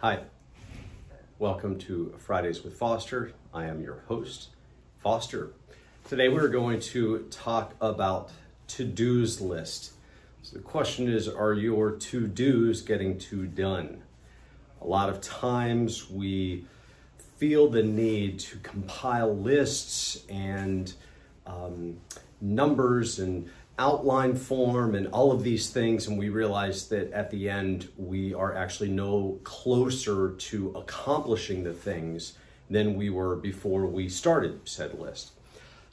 Hi, welcome to Fridays with Foster. I am your host, Foster. Today we're going to talk about to-dos list. So the question is, are your to-dos getting done? A lot of times we feel the need to compile lists and numbers and outline form and all of these things, and we realize that at the end we are actually no closer to accomplishing the things than we were before we started said list.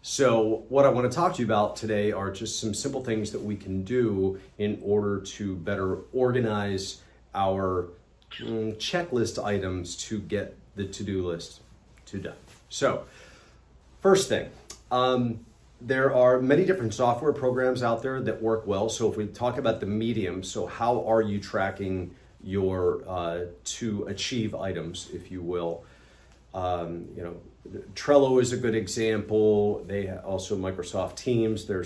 So what I want to talk to you about today are just some simple things that we can do in order to better organize our checklist items to get the to-do list done. So first thing, there are many different software programs out there that work well. So if we talk about the medium, so how are you tracking your to achieve items, if you will? Trello is a good example. They also Microsoft Teams. There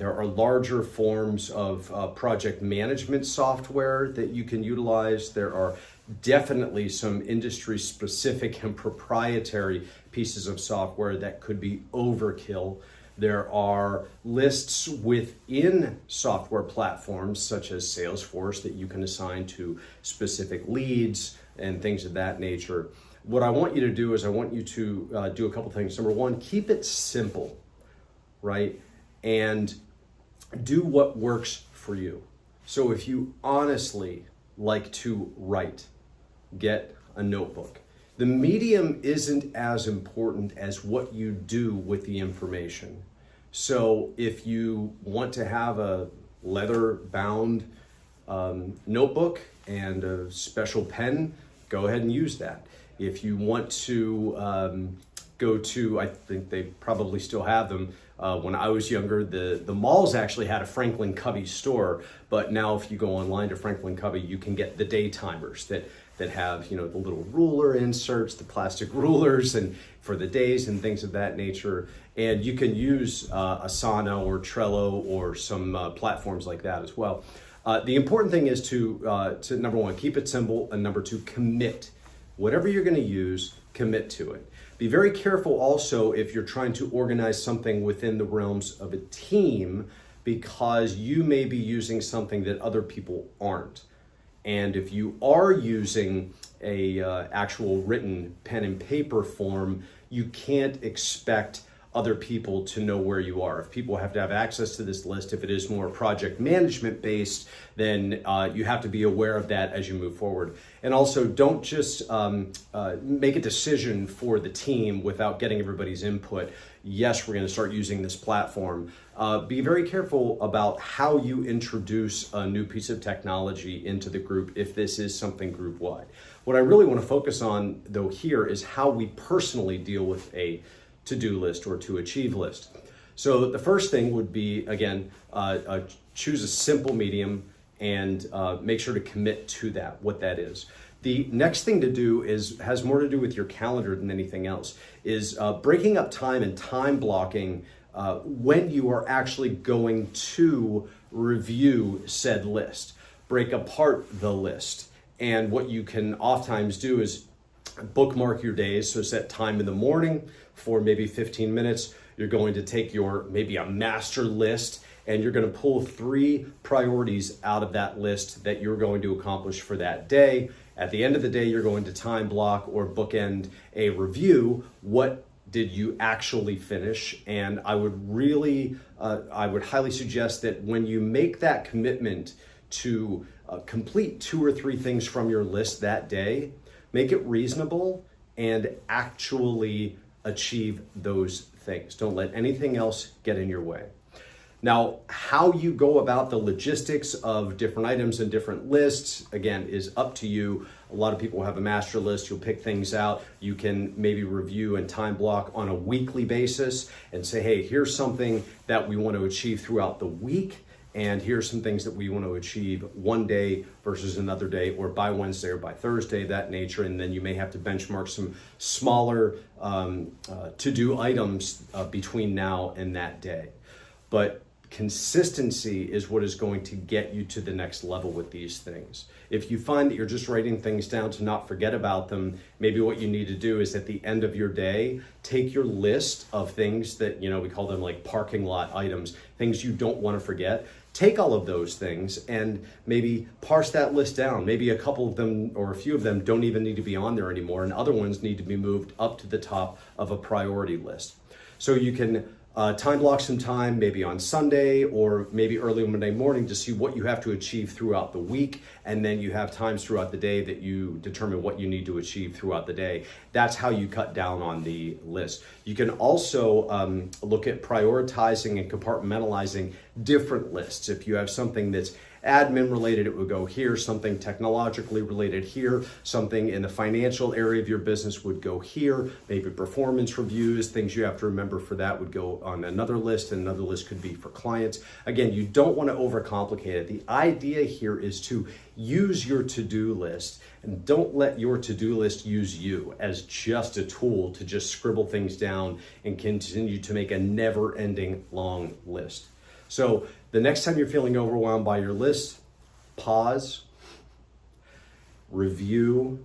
are larger forms of project management software that you can utilize. There are definitely some industry specific and proprietary pieces of software that could be overkill. There are lists within software platforms such as Salesforce that you can assign to specific leads and things of that nature. What I want you to do is I want you to do a couple things. Number one, keep it simple, right? And do what works for you. So if you honestly like to write, get a notebook. The medium isn't as important as what you do with the information. So if you want to have a leather-bound notebook and a special pen, go ahead and use that. If you want to go to, I think they probably still have them. When I was younger, the malls actually had a Franklin Covey store, but now if you go online to Franklin Covey, you can get the day timers that have, the little ruler inserts, the plastic rulers, and for the days and things of that nature. And you can use Asana or Trello or some platforms like that as well. The important thing is to number one, keep it simple, and number two, commit. Whatever you're going to use, commit to it. Be very careful also if you're trying to organize something within the realms of a team, because you may be using something that other people aren't. And if you are using a actual written pen and paper form, you can't expect other people to know where you are. If people have to have access to this list, if it is more project management based, then you have to be aware of that as you move forward. And also, don't just make a decision for the team without getting everybody's input. Yes, we're going to start using this platform. Be very careful about how you introduce a new piece of technology into the group if this is something group-wide. What I really want to focus on, though, here is how we personally deal with a to-do list or to-achieve list. So the first thing would be, again, choose a simple medium and make sure to commit to that, what that is. The next thing to do has more to do with your calendar than anything else, is breaking up time and time blocking when you are actually going to review said list. Break apart the list. And what you can oftentimes do is bookmark your days. So set time in the morning for maybe 15 minutes. You're going to take maybe a master list, and you're going to pull 3 priorities out of that list that you're going to accomplish for that day. At the end of the day, you're going to time block or bookend a review. What did you actually finish? And I would highly suggest that when you make that commitment to complete 2 or 3 things from your list that day, make it reasonable and actually achieve those things. Don't let anything else get in your way. Now, how you go about the logistics of different items and different lists, again, is up to you. A lot of people have a master list. You'll pick things out. You can maybe review and time block on a weekly basis and say, hey, here's something that we want to achieve throughout the week. And here's some things that we want to achieve one day versus another day, or by Wednesday or by Thursday, that nature. And then you may have to benchmark some smaller to-do items between now and that day. But consistency is what is going to get you to the next level with these things. If you find that you're just writing things down to not forget about them, maybe what you need to do is at the end of your day, take your list of things that, we call them like parking lot items, things you don't want to forget. Take all of those things and maybe parse that list down. Maybe a couple of them or a few of them don't even need to be on there anymore, and other ones need to be moved up to the top of a priority list. So you can time block some time, maybe on Sunday or maybe early Monday morning, to see what you have to achieve throughout the week. And then you have times throughout the day that you determine what you need to achieve throughout the day. That's how you cut down on the list. You can also look at prioritizing and compartmentalizing different lists. If you have something that's admin related, it would go here, something technologically related here, something in the financial area of your business would go here, maybe performance reviews, things you have to remember for that would go on another list, and another list could be for clients. Again, you don't want to overcomplicate it. The idea here is to use your to-do list, and don't let your to-do list use you as just a tool to just scribble things down and continue to make a never-ending long list. So the next time you're feeling overwhelmed by your list, pause, review,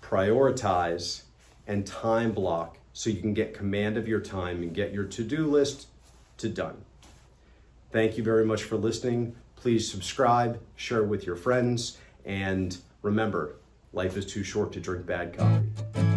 prioritize, and time block so you can get command of your time and get your to-do list to done. Thank you very much for listening. Please subscribe, share with your friends, and remember, life is too short to drink bad coffee.